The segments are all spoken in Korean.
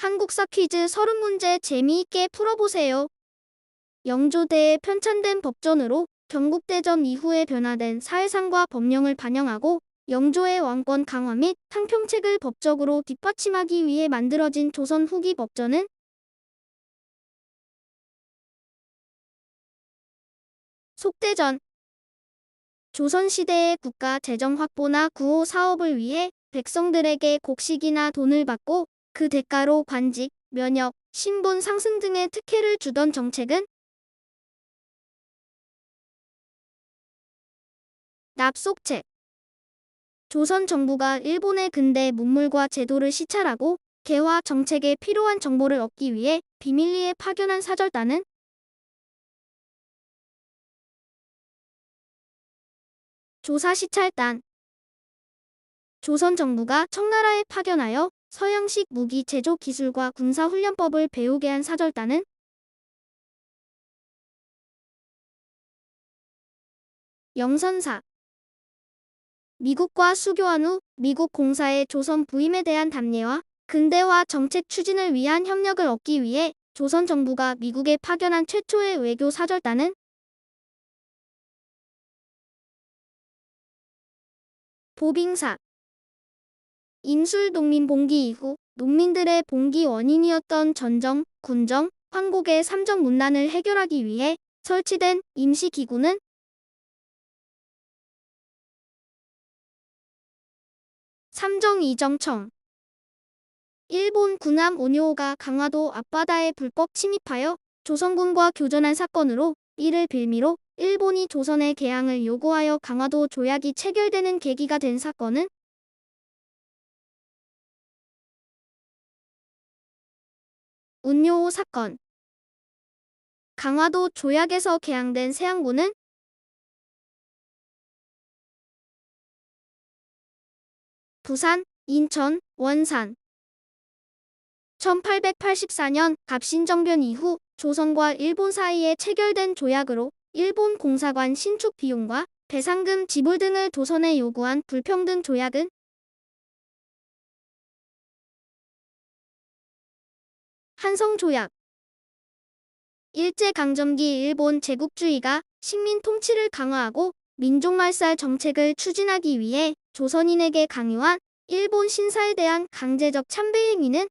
한국사 퀴즈 30문제 재미있게 풀어보세요. 영조대에 편찬된 법전으로 경국대전 이후에 변화된 사회상과 법령을 반영하고 영조의 왕권 강화 및 탕평책을 법적으로 뒷받침하기 위해 만들어진 조선 후기 법전은 속대전. 조선시대의 국가 재정 확보나 구호 사업을 위해 백성들에게 곡식이나 돈을 받고 그 대가로 관직, 면역, 신분 상승 등의 특혜를 주던 정책은 납속책. 조선 정부가 일본의 근대 문물과 제도를 시찰하고 개화 정책에 필요한 정보를 얻기 위해 비밀리에 파견한 사절단은 조사시찰단. 조선 정부가 청나라에 파견하여 서양식 무기 제조 기술과 군사훈련법을 배우게 한 사절단은 영선사. 미국과 수교한 후 미국 공사의 조선 부임에 대한 답례와 근대화 정책 추진을 위한 협력을 얻기 위해 조선 정부가 미국에 파견한 최초의 외교 사절단은 보빙사. 인술 농민 봉기 이후 농민들의 봉기 원인이었던 전정, 군정, 황곡의 삼정 문난을 해결하기 위해 설치된 임시기구는 삼정이정청. 일본 군함 오뇨호가 강화도 앞바다에 불법 침입하여 조선군과 교전한 사건으로 이를 빌미로 일본이 조선의 개항을 요구하여 강화도 조약이 체결되는 계기가 된 사건은 운요호 사건. 강화도 조약에서 개항된 세안군은 부산, 인천, 원산. 1884년 갑신정변 이후 조선과 일본 사이에 체결된 조약으로 일본 공사관 신축 비용과 배상금 지불 등을 조선에 요구한 불평등 조약은 한성조약. 일제강점기 일본 제국주의가 식민 통치를 강화하고 민족말살 정책을 추진하기 위해 조선인에게 강요한 일본 신사에 대한 강제적 참배 행위는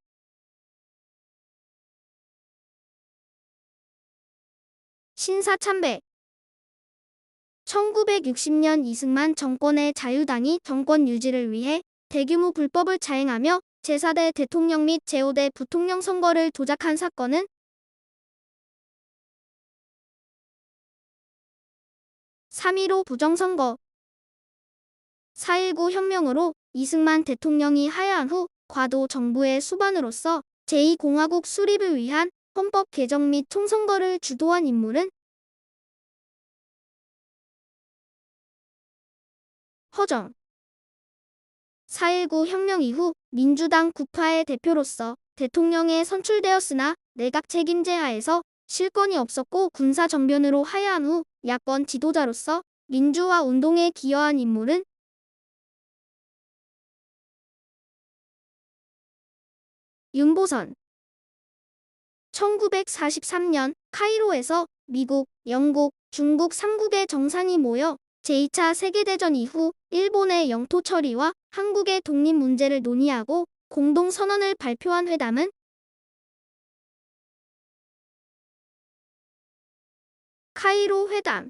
신사참배. 1960년 이승만 정권의 자유당이 정권 유지를 위해 대규모 불법을 자행하며 제4대 대통령 및 제5대 부통령 선거를 조작한 사건은 3.15 부정선거. 4.19 혁명으로 이승만 대통령이 하야한 후 과도 정부의 수반으로서 제2공화국 수립을 위한 헌법 개정 및 총선거를 주도한 인물은 허정. 4.19 혁명 이후 민주당 구파의 대표로서 대통령에 선출되었으나 내각 책임제 하에서 실권이 없었고 군사정변으로 하야한 후 야권 지도자로서 민주화 운동에 기여한 인물은 윤보선. 1943년 카이로에서 미국, 영국, 중국 3국의 정상이 모여 제2차 세계대전 이후 일본의 영토 처리와 한국의 독립 문제를 논의하고 공동선언을 발표한 회담은 카이로 회담.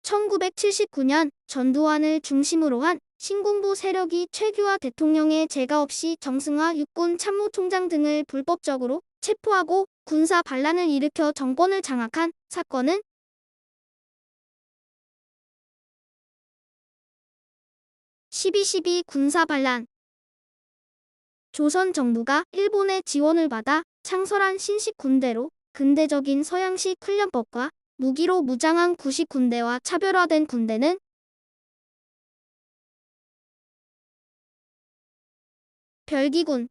1979년 전두환을 중심으로 한 신군부 세력이 최규하 대통령의 재가 없이 정승화 육군 참모총장 등을 불법적으로 체포하고 군사 반란을 일으켜 정권을 장악한 사건은 12.12 군사 반란. 조선 정부가 일본의 지원을 받아 창설한 신식 군대로 근대적인 서양식 훈련법과 무기로 무장한 구식 군대와 차별화된 군대는 별기군.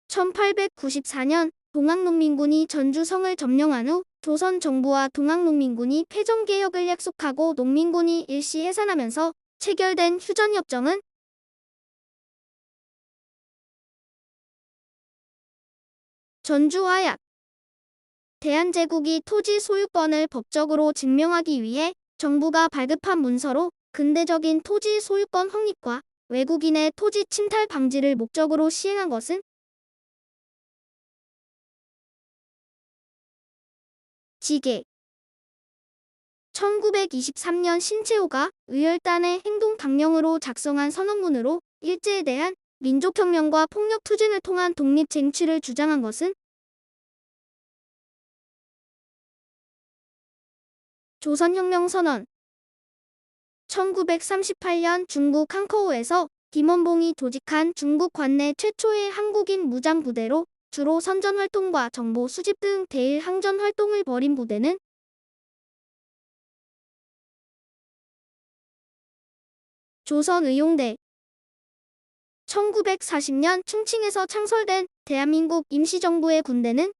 1894년 동학농민군이 전주성을 점령한 후 조선 정부와 동학농민군이 패전개혁을 약속하고 농민군이 일시 해산하면서 체결된 휴전협정은 전주화약. 대한제국이 토지 소유권을 법적으로 증명하기 위해 정부가 발급한 문서로 근대적인 토지 소유권 확립과 외국인의 토지 침탈 방지를 목적으로 시행한 것은 지계. 1923년 신채호가 의열단의 행동 강령으로 작성한 선언문으로 일제에 대한 민족혁명과 폭력투쟁을 통한 독립 쟁취를 주장한 것은 조선혁명선언. 1938년 중국 항커우에서 김원봉이 조직한 중국 관내 최초의 한국인 무장부대로 주로 선전활동과 정보 수집 등 대일 항전 활동을 벌인 부대는 조선의용대. 1940년 충칭에서 창설된 대한민국 임시정부의 군대는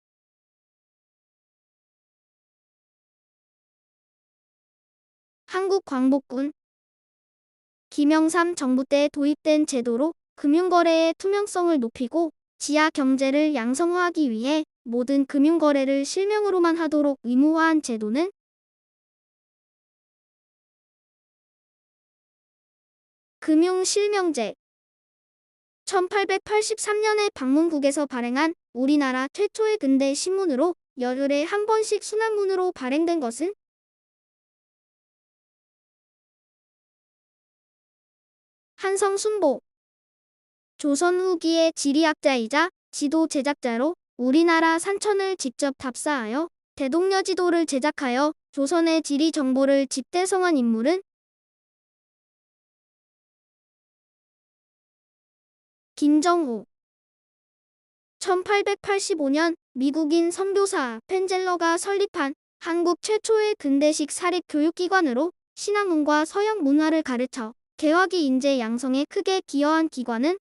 한국광복군. 김영삼 정부 때 도입된 제도로 금융거래의 투명성을 높이고 지하 경제를 양성화하기 위해 모든 금융거래를 실명으로만 하도록 의무화한 제도는 금융실명제. 1883년에 방문국에서 발행한 우리나라 최초의 근대 신문으로 열흘에 한 번씩 순환문으로 발행된 것은 한성순보. 조선 후기의 지리학자이자 지도 제작자로 우리나라 산천을 직접 답사하여 대동여 지도를 제작하여 조선의 지리 정보를 집대성한 인물은 김정호. 1885년 미국인 선교사 펜젤러가 설립한 한국 최초의 근대식 사립교육기관으로 신학문과 서양 문화를 가르쳐 개화기 인재 양성에 크게 기여한 기관은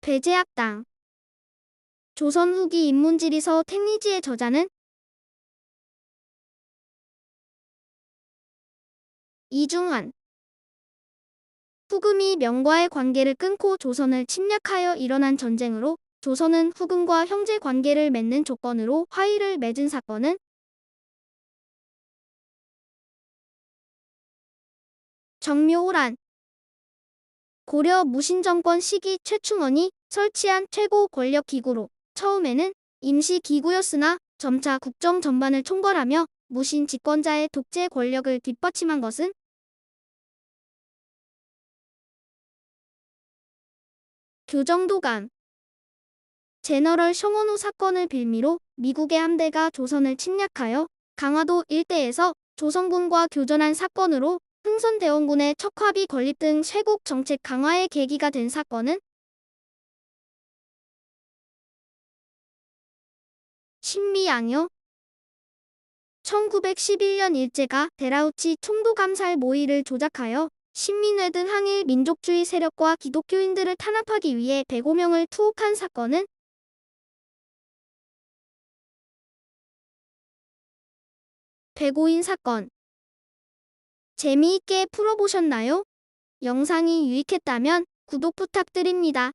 배제학당. 조선 후기 인문지리서 택리지의 저자는 이중환. 후금이 명과의 관계를 끊고 조선을 침략하여 일어난 전쟁으로 조선은 후금과 형제 관계를 맺는 조건으로 화의를 맺은 사건은 정묘호란. 고려 무신정권 시기 최충원이 설치한 최고 권력 기구로 처음에는 임시 기구였으나 점차 국정 전반을 총괄하며 무신 집권자의 독재 권력을 뒷받침한 것은 교정도감. 제너럴 셔먼호 사건을 빌미로 미국의 함대가 조선을 침략하여 강화도 일대에서 조선군과 교전한 사건으로 흥선대원군의 척화비 건립 등 쇄국 정책 강화의 계기가 된 사건은 신미양요. 1911년 일제가 데라우치 총독암살 모의를 조작하여 신민회 등 항일 민족주의 세력과 기독교인들을 탄압하기 위해 105명을 투옥한 사건은 백오인 사건. 재미있게 풀어보셨나요? 영상이 유익했다면 구독 부탁드립니다.